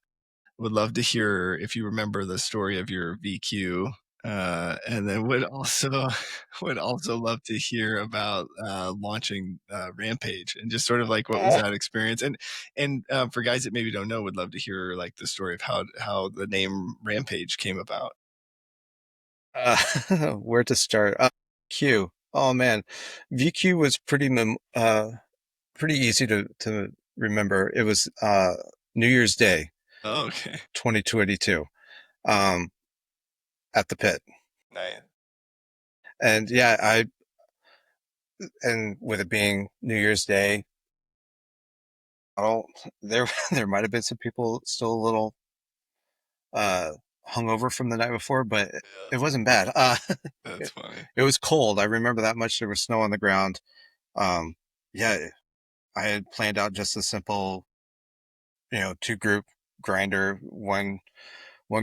would love to hear if you remember the story of your VQ. And then would also love to hear about launching Rampage, and just sort of like, what was that experience? And for guys that maybe don't know, would love to hear like the story of how the name Rampage came about. Uh, where to start? Q. Oh man, VQ was pretty easy to remember. It was New Year's Day, Oh, okay. 2282, um, at the pit. Nice. And yeah, and with it being New Year's Day, there there might have been some people still a little uh hungover from the night before, but it Yeah, wasn't bad. that's It, funny. it was cold. I remember that much. There was snow on the ground. Um, yeah, I had planned out just a simple, 2 group grinder. One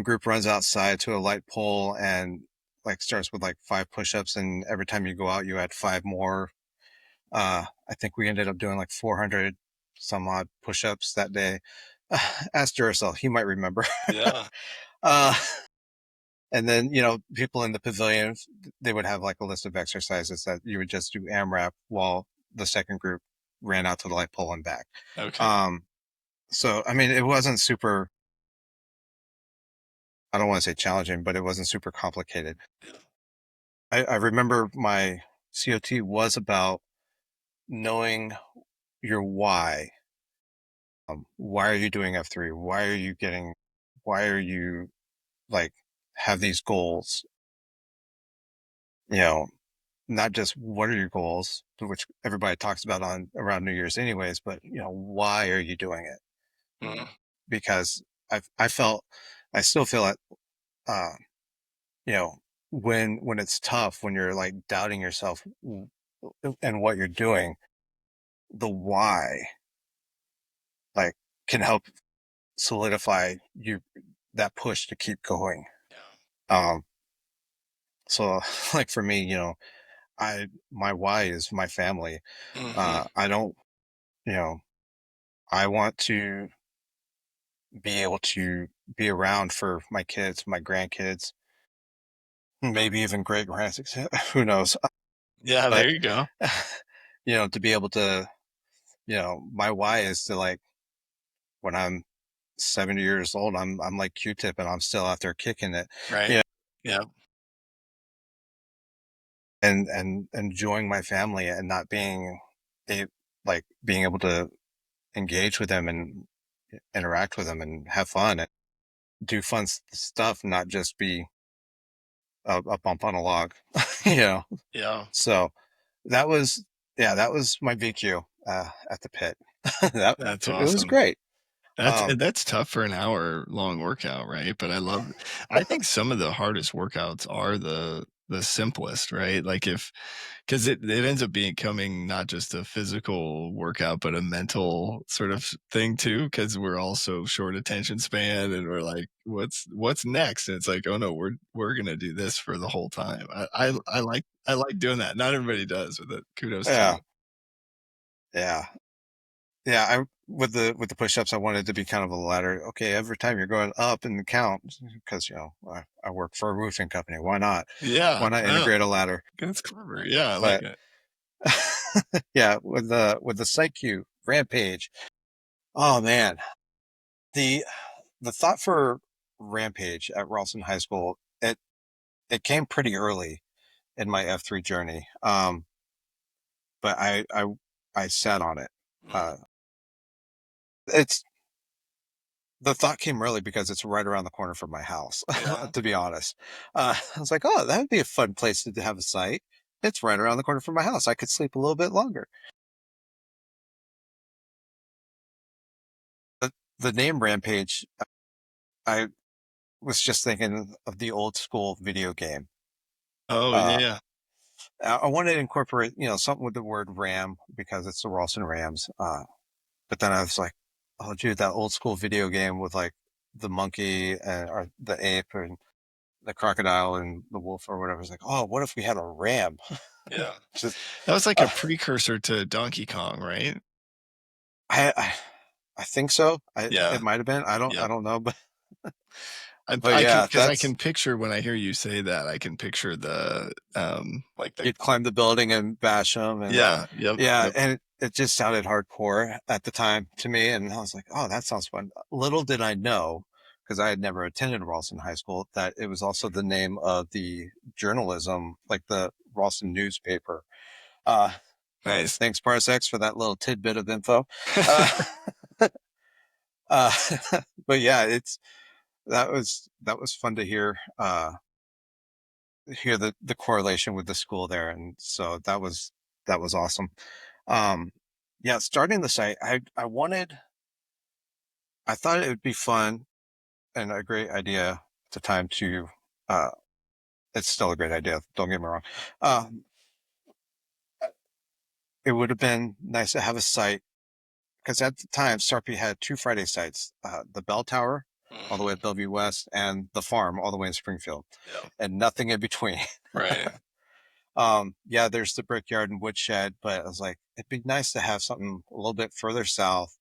group runs outside to a light pole and like starts with like 5 push-ups, and every time you go out, you add 5 more. I think we ended up doing like 400 some odd push-ups that day. Ask Duracell, he might remember. Yeah. uh, and then, people in the pavilion, they would have like a list of exercises that you would just do AMRAP while the second group ran out to the light pole and back. Okay. So, I mean, it wasn't super, I don't want to say challenging, but it wasn't super complicated. I remember my COT was about knowing your why. Why are you doing F3? Why are you like, have these goals? You know, not just what are your goals, which everybody talks about on around New Year's anyways, but why are you doing it? Mhm. Because I still feel it, uh, you know, when it's tough, when you're like doubting yourself and what you're doing, the why like can help solidify you that push to keep going. Yeah. Um, so like for me, my why is my family. Hmm. I don't, you know, I want to be able to be around for my kids, my grandkids, maybe even great grandkids. Who knows? Yeah, But there you go. to be able to, my why is to, like, when I'm 70 years old, I'm like Q-Tip and I'm still out there kicking it, Right. you know, Yeah. and enjoying my family and not being a like being able to engage with them and interact with them and have fun and do fun stuff, not just be a bump on a log, you know. Yeah. So that was, yeah, that was my VQ at the pit. that That's it was awesome. great. That's Um, that's tough for an hour long workout, right? But I think some of the hardest workouts are the simplest, right? Like if because it ends up becoming not just a physical workout, but a mental sort of thing too, because we're all so short attention span and we're like, what's next? And it's like, oh no, we're gonna do this for the whole time. I like doing that. Not everybody does, but kudos to yeah, you. yeah. Yeah, I with the push-ups, I wanted to be kind of a ladder. Okay, every time you're going up in the count, because I work for a roofing company. Why not? Yeah. Why not Oh, integrate a ladder? that's clever. Yeah, I like But it. yeah, with the psych Rampage. Oh man, the the thought for Rampage at Ralston High School, it came pretty early in my F3 journey. But I sat on it. Mm. Uh, it's the thought came early because it's right around the corner from my house, Yeah. to be honest. I was like, oh, that would be a fun place to have a site. It's right around the corner from my house. I could sleep a little bit longer. The name Rampage, I was just thinking of the old school video game. Oh, Uh, yeah. I wanted to incorporate, something with the word Ram because it's the Ralston Rams. But then I was like, oh, dude, that old school video game with like the monkey or the ape and the crocodile and the wolf or whatever. It's like, oh, what if we had a ram? Yeah. Just, That was like a uh, precursor to Donkey Kong, right? I, I, I think so. It Yeah. might have been. I Yep. don't know, but I but I can yeah, because I can picture when I hear you say that, I can picture like the you'd climb the building and bash them, and yeah, yep, yeah, yep. and it just sounded hardcore at the time to me, and I was like, oh, that sounds fun. Little did I know, because I had never attended Ralston High School, that it was also the name of the journalism, like the Ralston newspaper. Uh, Nice. Thanks, Parsecs, for that little tidbit of info. Uh, uh, but yeah, that was fun to hear the correlation with the school there, and so that was awesome. Um, yeah, starting the site, I thought it would be fun and a great idea at the time to. Uh, it's still a great idea. Don't get me wrong. Um, it would have been nice to have a site because at the time, Sarpy had two Friday sites: the Bell Tower, all the way at Mhm. Bellevue West, and the farm, all the way in Springfield, Yep. and nothing in between. Right. Yeah, there's the brickyard and woodshed, but I was like, it'd be nice to have something a little bit further south,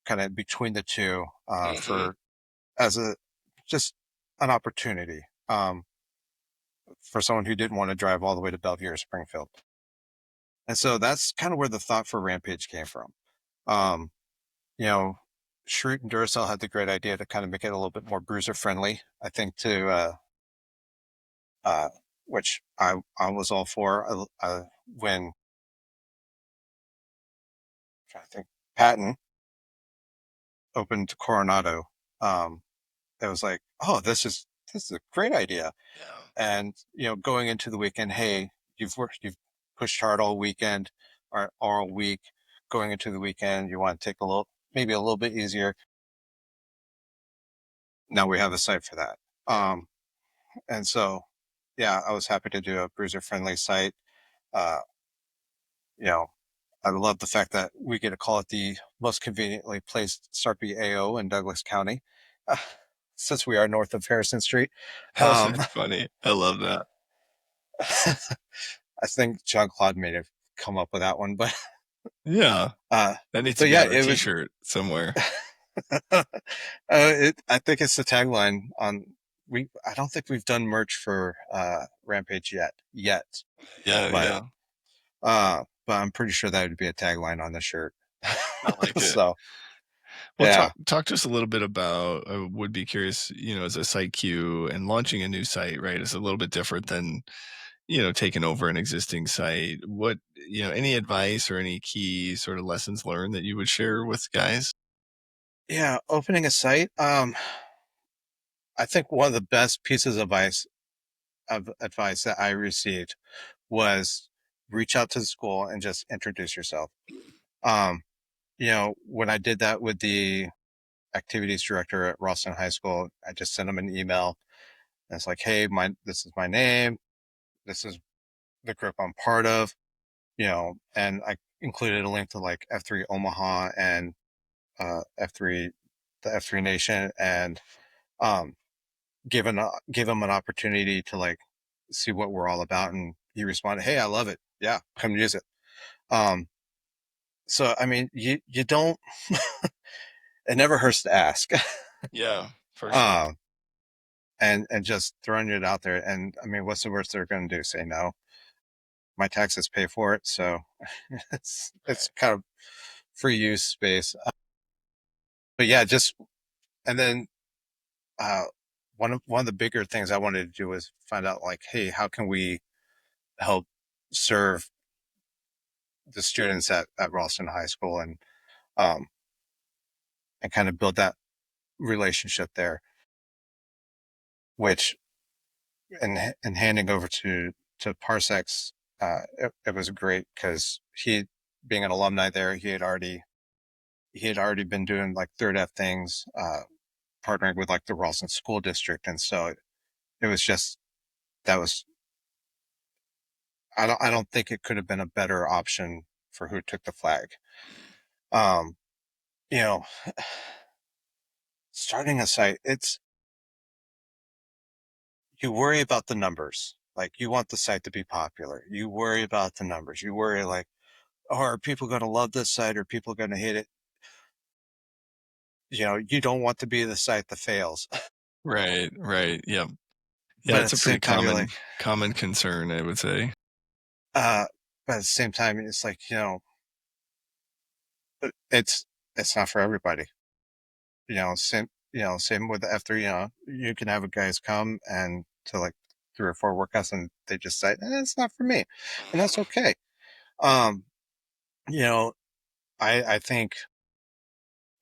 kind of between the two, Mhm. for as a just an opportunity, for someone who didn't want to drive all the way to Bellevue or Springfield. And so that's kind of where the thought for Rampage came from. Um, you know, Schrute and Duracell had the great idea to kind of make it a little bit more bruiser friendly, I think, uh, which I was all for. When, I'm trying to think, Patton opened Coronado, um, it was like, oh, this is a great idea. Yeah. And going into the weekend, hey, you've pushed hard all weekend or all week. Going into the weekend, you want to take maybe a little bit easier. Now we have a site for that. Yeah. And so, yeah, I was happy to do a bruiser friendly site. Uh, you know, I love the fact that we get to call it the most conveniently placed Sarpy AO in Douglas County, uh, since we are north of Harrison Street. That's Um, funny. I love that. I think John Claude may have come up with that one, but Yeah. That needs to but be yeah, on a it was. t-shirt somewhere. I think it's the tagline on. I don't think we've done merch for Rampage yet, Yeah. but I'm pretty sure that would be a tagline on the shirt. I like it. So Well, yeah, talk to us a little bit about, would be curious, as a site queue and launching a new site, right? Is a little bit different than, taking over an existing site. What, any advice or any key sort of lessons learned that you would share with guys? yeah, opening a site. I think one of the best pieces of advice that I received was reach out to the school and just introduce yourself. Um, when I did that with the activities director at Ralston High School, I just sent him an email. And it's like, hey, this is my name. This is the group I'm part of, and I included a link to like F3 Omaha and F3, the F3 Nation, and um, give him an opportunity to like see what we're all about. And he responded, hey, I love it. Yeah, come use it. Um, so, I mean, you don't, it never hurts to ask. Yeah, for sure. um, and just throwing it out there. And I mean, what's the worst they're going to do? Say no. My taxes pay for it, so it's kind of free use space. But yeah, just and then uh, one of the bigger things I wanted to do was find out like, hey, how can we help serve the students at Ralston High School um, and kind of build that relationship there, which and handing over to Parsecs, it was great because he, being an alumni there, he had already been doing like third F things, partnering with like the Ralston School District, and so it was just that was I don't think it could have been a better option for who took the flag. Um, you know, starting a site, you worry about the numbers. Like you want the site to be popular. You worry about the numbers. You worry like, oh, are people going to love this site? Or are people going to hate it? You don't want to be the site that fails. Right. Yeah. Yeah, But at it's the a pretty same time, you're like, common concern, I would say. but at the same time, it's like, it's not for everybody. Same with the F3, you can have guys come and to like 3 or 4 workouts and they just say, it's not for me. And that's okay. Um, you know, I think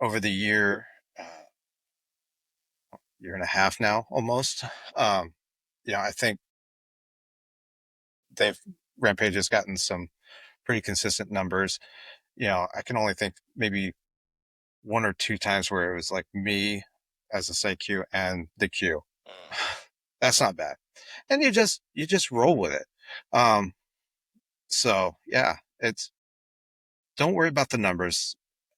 over the year and a half now, almost, I think they've Rampage has gotten some pretty consistent numbers. I can only think maybe 1 or 2 times where it was like me as a site Q and the Q. That's not bad. And you just roll with it. So yeah, don't worry about the numbers.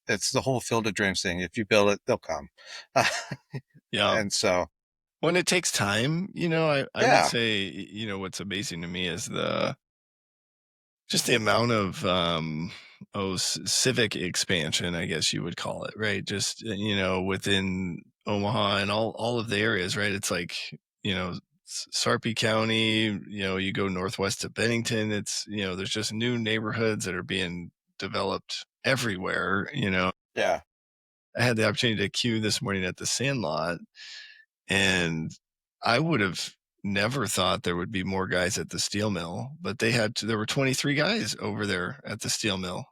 It's the whole Field of Dreams thing. If you build it, they'll come. Yeah. And so, When it takes time, I would yeah, say, what's amazing to me is just the amount of civic expansion, I guess you would call it, right? Just within Omaha and all of the areas, right? It's like Sarpy County, you go northwest to Bennington, it's there's just new neighborhoods that are being developed everywhere. yeah, I had the opportunity to queue this morning at the Sandlot, and I would have never thought there would be more guys at the steel mill, but there were 23 guys over there at the steel mill,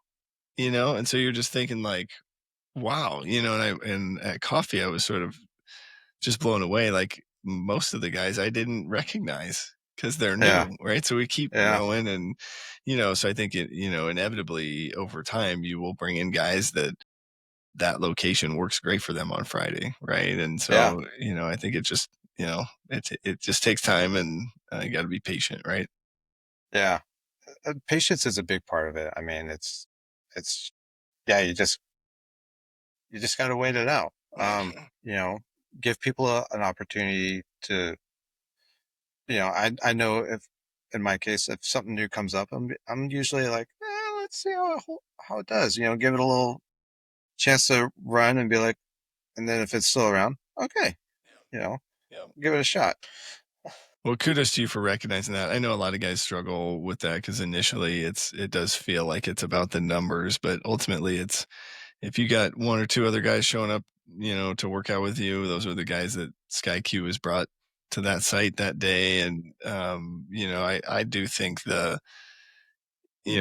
and so you're just thinking like, wow, and at coffee, I was sort of just blown away. Like most of the guys I didn't recognize because they're new, yeah, right? So we keep yeah, growing and, so I think inevitably over time you will bring in guys that location works great for them on Friday, right? And yeah, so, I think it just, it just takes time and you got to be patient, right? yeah. Patience is a big part of it. I mean, it's, yeah, you just got to wait it out. You know, give people an opportunity to, I know if in my case, if something new comes up, I'm usually like, let's see how it does. Give it a little chance to run and be like, and then if it's still around, okay, give it a shot. Well, kudos to you for recognizing that. I know a lot of guys struggle with that because initially it does feel like it's about the numbers, but ultimately it's if you got one or two other guys showing up, to work out with you, those are the guys that SkyQ has brought to that site that day. And I do think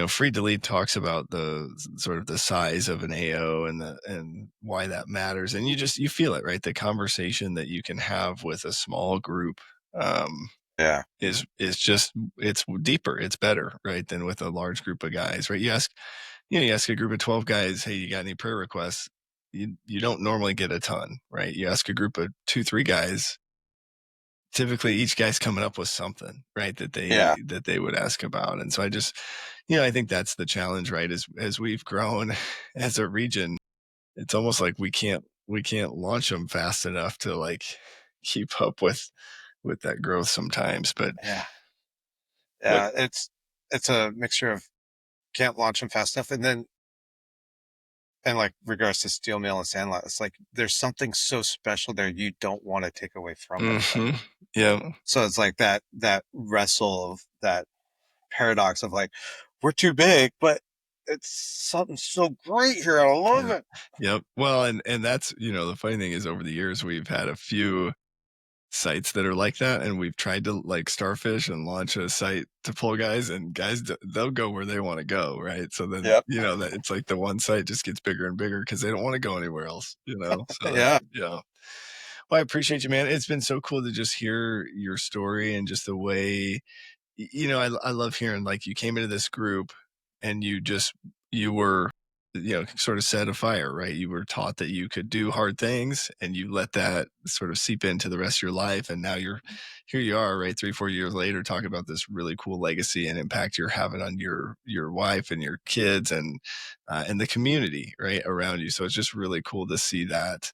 Free Delete talks about the sort of the size of an AO and why that matters. And you feel it, right? The conversation that you can have with a small group is just, it's deeper, it's better, right? Than with a large group of guys, right? You ask a group of 12 guys, hey, you got any prayer requests? You don't normally get a ton, right? You ask a group of 2-3 guys, typically each guy's coming up with something, right? That they would ask about. And so I just, I think that's the challenge, right? As we've grown as a region, it's almost like we can't launch them fast enough to like keep up with that growth sometimes. But it's a mixture of can't launch them fast enough, and then like regards to Steel Mail and Sandlot, it's like there's something so special there you don't want to take away from it. Yeah. So it's like that wrestle of that paradox of like, we're too big, but it's something so great here. I love it. Yep. Well, and that's, the funny thing is over the years, we've had a few sites that are like that. And we've tried to like Starfish and launch a site to pull guys, and guys, they'll go where they want to go. Right. So then, that it's like the one site just gets bigger and bigger because they don't want to go anywhere else, So yeah. Well, I appreciate you, man. It's been so cool to just hear your story and just the way, I love hearing like you came into this group and you were, sort of set afire, right? You were taught that you could do hard things and you let that sort of seep into the rest of your life. And now here you are, right? 3-4 years later, talking about this really cool legacy and impact you're having on your wife and your kids and the community, right, around you. So it's just really cool to see that.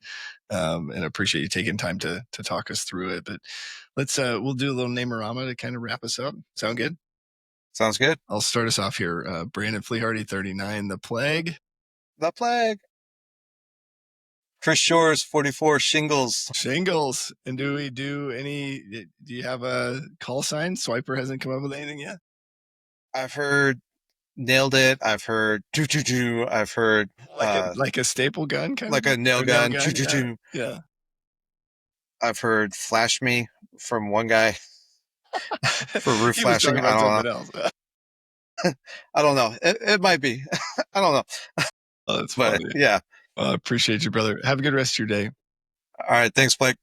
And appreciate you taking time to talk us through it. But we'll do a little Namerama to kind of wrap us up. Sound good? Sounds good. I'll start us off here. Brandon Fleehardy, 39, The Plague. The Plague. Chris Shores, 44, Shingles. Shingles. And do you have a call sign? Swiper hasn't come up with anything yet? I've heard Nailed It. I've heard Choo. I've heard like a staple gun kind like of? a nail gun. Choo. Choo. Yeah. I've heard Flash Me from one guy for roof He was flashing. talking about something else. I don't know. It might be. I don't know. Oh, that's funny. Yeah. Well, I appreciate you, brother. Have a good rest of your day. All right. Thanks, Blake.